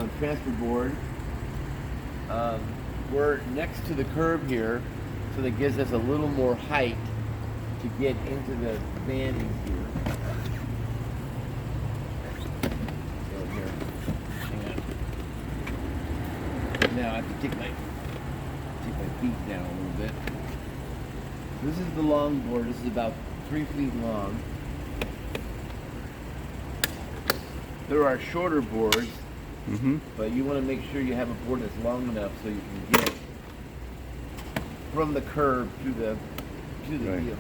transfer board. We're next to the curb here, so that gives us a little more height to get into the banding here. So here, hang on. Now I have to take my feet down a little bit. This is the long board. This is about 3 feet long. There are shorter boards, but you want to make sure you have a board that's long enough so you can get from the curb to the vehicle.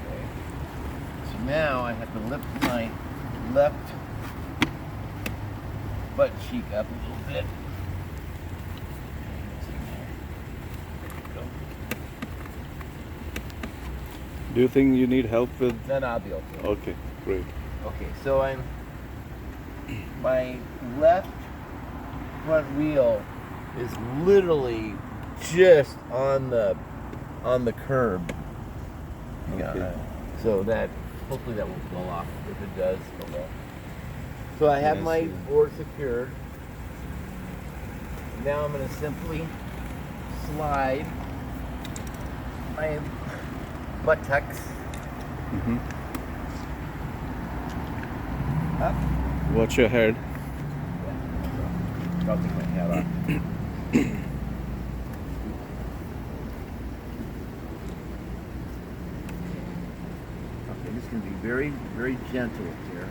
Okay. So now I have to lift my left butt cheek up a little bit. Do you think you need help with? No, I'll be okay. Okay, great. Okay, so my left front wheel is literally just on the curb. Okay. So that hopefully that won't blow off. If it does, oh well. So I have Yes, my yeah. board secured. Now I'm going to simply slide my buttocks up. Watch your head. I'll take my hat off. Okay, this is going to be very, very gentle here.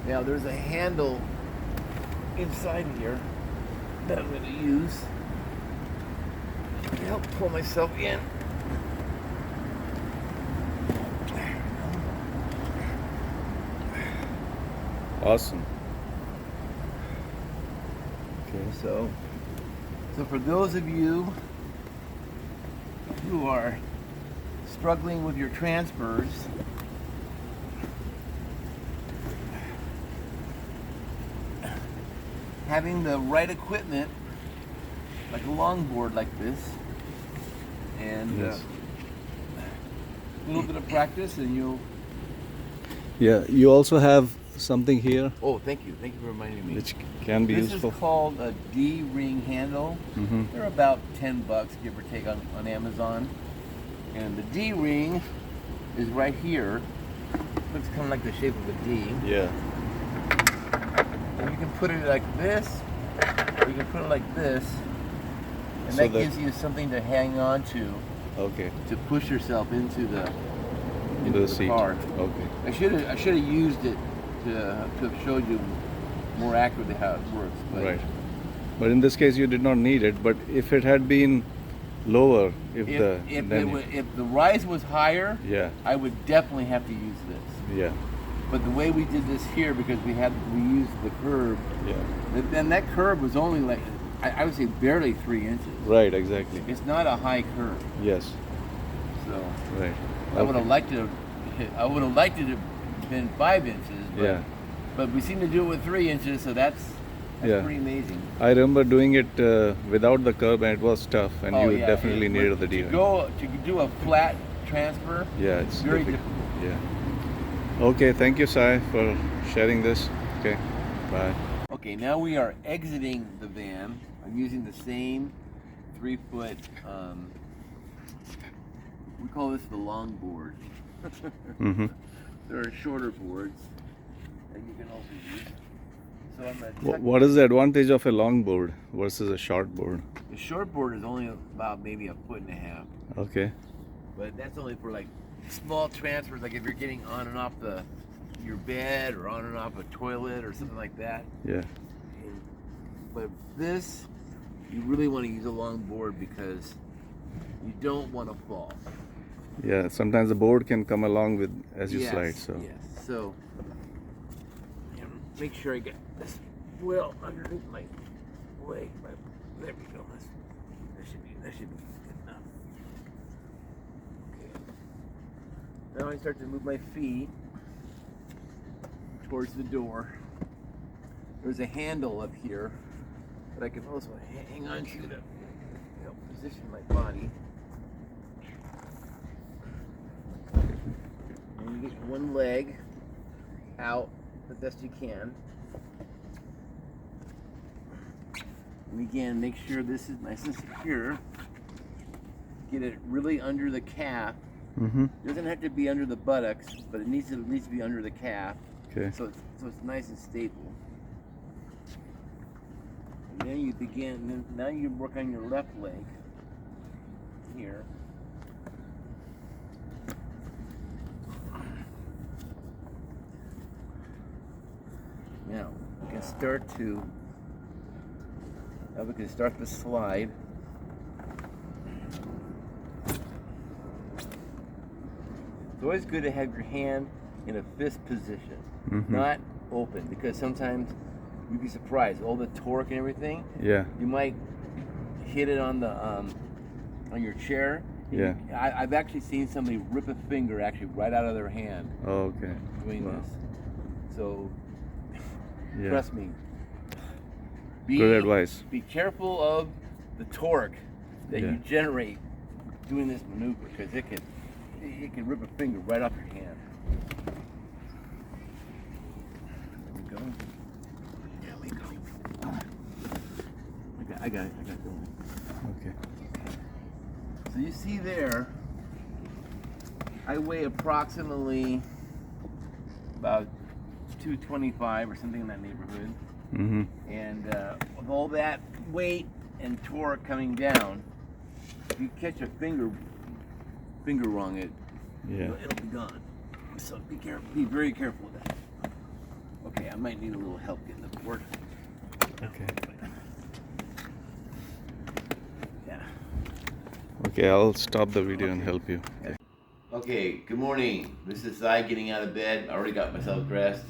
Now there's a handle inside here that I'm going to use to help pull myself in. Awesome. Okay. So for those of you who are struggling with your transfers, having the right equipment, like a longboard like this, and Yes. a little bit of practice, and you'll. Yeah, you also have something here Oh, thank you for reminding me. which can be This useful. is called a D-ring handle. They're about $10, give or take, on Amazon. And the D-ring is right here. Looks kind of like the shape of a D. Yeah. And you can put it like this, or you can put it like this, and So that that- gives you something to hang on to Okay. push yourself into the seat. car. Okay. I should have used it to have showed you more accurately how it works. But Right. But in this case, you did not need it. But if it had been lower, if the if the rise was higher, yeah, I would definitely have to use this. yeah, But the way we did this here, because we used the curb, yeah. then that curb was only like, I would say barely 3 inches. Right. Exactly. It's not a high curb, Yes. so Right. I would have liked to. I would have liked it to have been 5 inches. But, Yeah. But we seem to do it with 3 inches, so that's Yeah. pretty amazing. I remember doing it without the curb, and it was tough, and Oh, you yeah, definitely but needed the D. to do a flat transfer. Yeah, it's very difficult. difficult. Yeah. Okay, thank you, Sai, for sharing this. Okay, bye. Okay, now we are exiting the van. I'm using the same 3-foot. We call this the long board. Mm-hmm. There are shorter boards that you can also use. So I'm gonna What is the advantage of a long board versus a short board? The short board is only about maybe 1.5 feet, Okay. but that's only for like small transfers, like if you're getting on and off your bed or on and off a toilet or something like that. Yeah. But this, you really want to use a long board because you don't want to fall. Yeah. Sometimes the board can come along with as you slide. So. Yes. So make sure I get this wheel underneath my leg. There we go. That should be good enough. Okay. Now I start to move my feet towards the door. There's a handle up here that I can also hang on to help position my body. And you get one leg out the best you can. And again, make sure this is nice and secure. Get it really under the calf. Mm-hmm. Doesn't have to be under the buttocks, but it needs to at least be under the calf. Okay. So it's nice and stable. And then you begin. Now you work on your left leg here. Now we can start to. Now we can start the slide. It's always good to have your hand in a fist position, not open, because sometimes you'd be surprised. All the torque and everything. Yeah. You might hit it on the on your chair. Yeah. I've actually seen somebody rip a finger actually right out of their hand Oh, okay. doing Wow. this. So Yeah. trust me. Good advice. Be careful of the torque that Yeah. you generate doing this maneuver, because it can rip a finger right off your hand. There we go. There we go. I got it going. Okay. So you see there, I weigh approximately about 225 or something in that neighborhood. Mm-hmm. And with all that weight and torque coming down, if you catch a finger wrong, it'll be gone. So be careful. Be very careful with that. Okay, I might need a little help getting the board. Okay. Yeah. Okay, I'll stop the video and help you. Okay. Good morning. This is I getting out of bed. I already got myself dressed,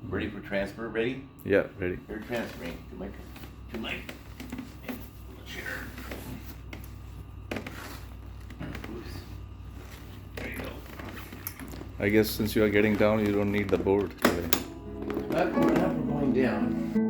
ready for transfer. Ready? Yeah, ready. You're transferring to my chair. Oops. There you go. I guess since you are getting down, you don't need the board today. Not for going down.